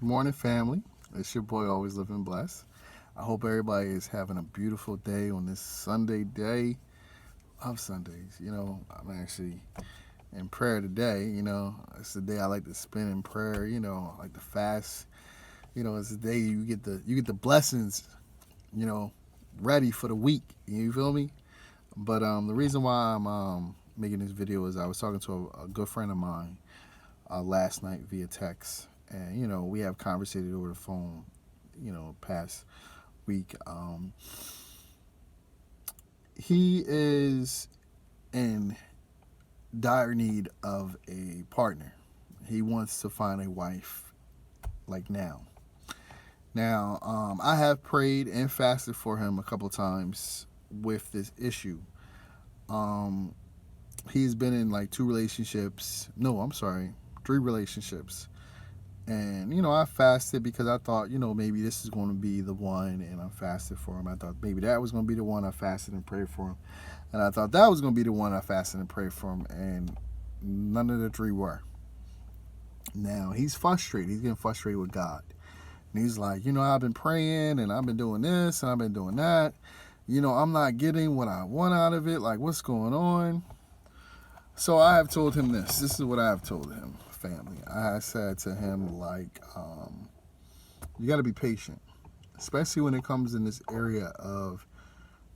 Good morning, family. It's your boy, Always Living Blessed. I hope everybody is having a beautiful day on this Sunday day of Sundays. I'm actually in prayer today. It's the day I like to spend in prayer. I like to fast. It's the day you get the blessings. You know, ready for the week. You feel me? But the reason why I'm making this video is I was talking to a good friend of mine last night via text, and we have conversated over the phone. Past week. He is in dire need of a partner. He wants to find a wife like now. Now, I have prayed and fasted for him a couple times with this issue. Um, he's been in like two relationships. No, I'm sorry, three relationships. And I fasted because I thought maybe this is going to be the one, and I fasted for him. I thought maybe that was going to be the one. I fasted and prayed for him, and I thought that was going to be the one. I fasted and prayed for him, and none of the three were. Now he's frustrated. He's getting frustrated with God, and he's like, I've been praying and I've been doing this and I've been doing that. I'm not getting what I want out of it. Like, what's going on? So I have told him this. This is what I have told him, family. I said to him, like, you got to be patient, especially when it comes in this area of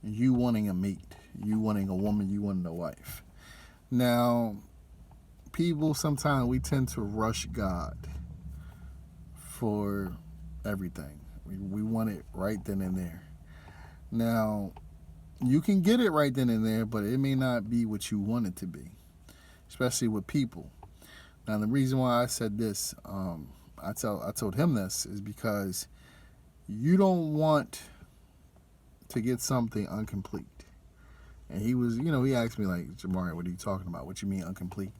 you wanting a mate, you wanting a woman, you wanting a wife. Now, people sometimes we tend to rush God for everything. We want it right then and there. Now, you can get it right then and there, but it may not be what you want it to be, especially with people. Now, the reason why I said this, I told him this, is because you don't want to get something incomplete. And he was, he asked me like, Jamari, what are you talking about? What you mean incomplete?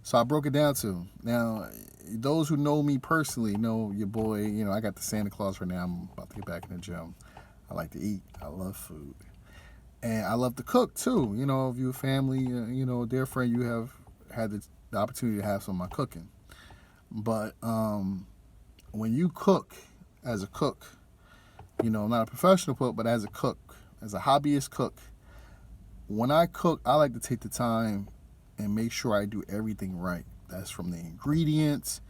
So I broke it down to him. Now, those who know me personally know your boy. I got the Santa Claus right now. I'm about to get back in the gym. I like to eat. I love food. And I love to cook too. If you're a family, dear friend, you have had the opportunity to have some of my cooking. But when you cook as a cook, I'm not a professional cook, but as a cook, as a hobbyist cook, when I cook, I like to take the time and make sure I do everything right. That's from the ingredients,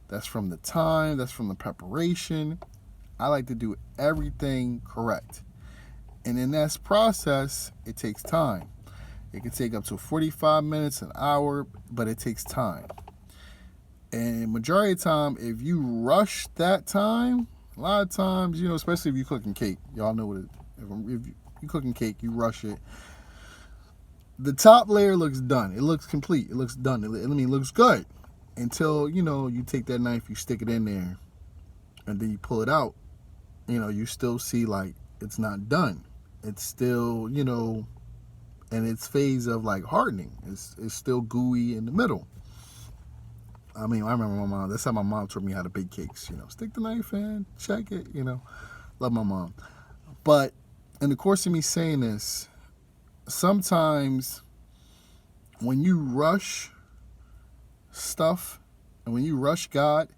that's from the time, that's from the preparation. I like to do everything correct. And in that process, it takes time. It can take up to 45 minutes, an hour, but it takes time. And majority of the time, if you rush that time, a lot of times, especially if you're cooking cake, y'all know what it is. If you're cooking cake, you rush it. The top layer looks done. It looks complete. It looks done. It looks good until, you take that knife, you stick it in there, and then you pull it out. You still see like it's not done. It's still, in its phase of like hardening. It's still gooey in the middle. I remember my mom. That's how my mom taught me how to bake cakes. Stick the knife in, check it. Love my mom. But in the course of me saying this, sometimes when you rush stuff and when you rush God,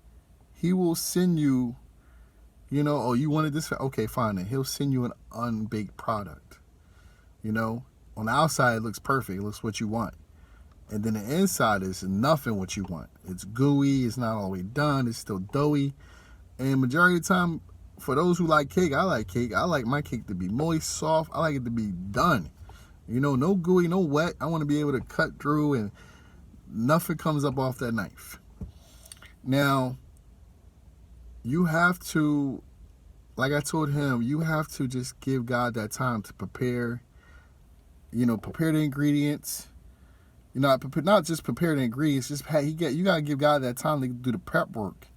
He will send you, oh, you wanted this? Okay, fine. Then He'll send you an unbaked product. On the outside, it looks perfect. It looks what you want. And then the inside is nothing what you want. It's gooey. It's not all the way done. It's still doughy. And majority of the time, for those who like cake, I like cake. I like my cake to be moist, soft. I like it to be done. No gooey, no wet. I want to be able to cut through and nothing comes up off that knife. Now, you have to, like I told him, you have to just give God that time to prepare, prepare the ingredients. Not just prepare the ingredients, you got to give God that time to do the prep work.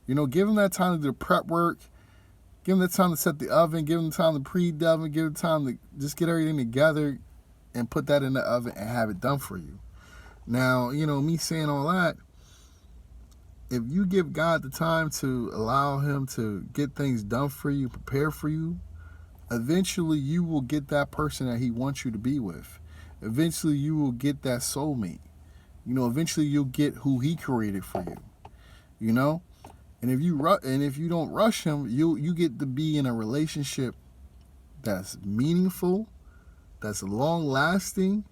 Give him that time to do the prep work. Give him the time to set the oven. Give him the time to pre-the oven. Give him time to just get everything together and put that in the oven and have it done for you. Now, me saying all that, if you give God the time to allow Him to get things done for you, prepare for you, eventually you will get that person that He wants you to be with. Eventually you will get that soulmate. Eventually you'll get who He created for you. And if you don't rush him, you get to be in a relationship that's meaningful, that's long lasting.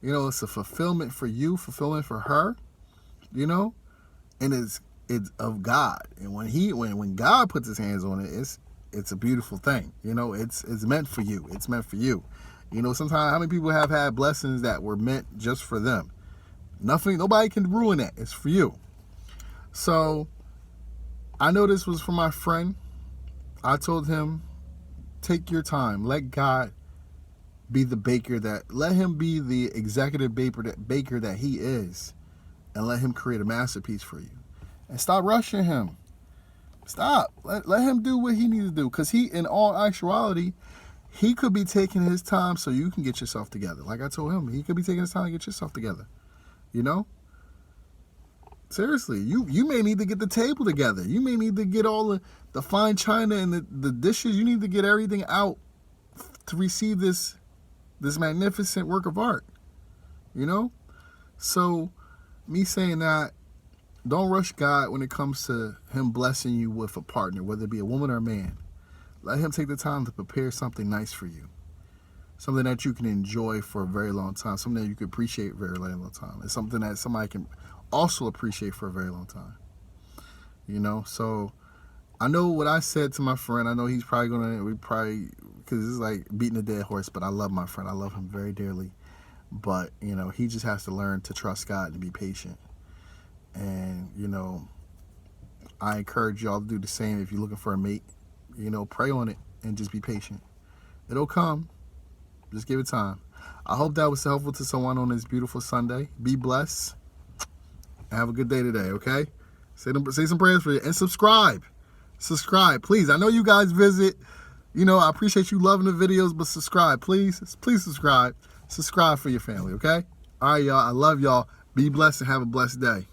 You know, it's a fulfillment for you, fulfillment for her. You know, and it's of God. And when God puts His hands on it, it's a beautiful thing. You know, it's meant for you. It's meant for you. You know, sometimes how many people have had blessings that were meant just for them? Nobody can ruin that. It's for you. So I know this was for my friend. I told him, take your time. Let God be the baker let him be the executive baker that he is, and let him create a masterpiece for you. And stop rushing him. Stop. Let him do what he needs to do. Because in all actuality, he could be taking his time so you can get yourself together. Like I told him, he could be taking his time to get yourself together. You know? Seriously, you may need to get the table together. You may need to get all the fine china and the dishes. You need to get everything out to receive this magnificent work of art. You know? So, me saying that, don't rush God when it comes to Him blessing you with a partner, whether it be a woman or a man. Let Him take the time to prepare something nice for you. Something that you can enjoy for a very long time. Something that you can appreciate for a very long time. It's something that somebody can also appreciate for a very long time. You know? So, I know what I said to my friend. I know he's probably because it's like beating a dead horse, but I love my friend. I love him very dearly. But, you know, he just has to learn to trust God and be patient. And, you know, I encourage y'all to do the same. If you're looking for a mate, you know, pray on it and just be patient. It'll come. Just give it time. I hope that was helpful to someone on this beautiful Sunday. Be blessed. Have a good day today, okay? Say some prayers for you. And subscribe. Subscribe, please. I know you guys visit. You know, I appreciate you loving the videos, but subscribe, please. Please subscribe. Subscribe for your family, okay? All right, y'all. I love y'all. Be blessed and have a blessed day.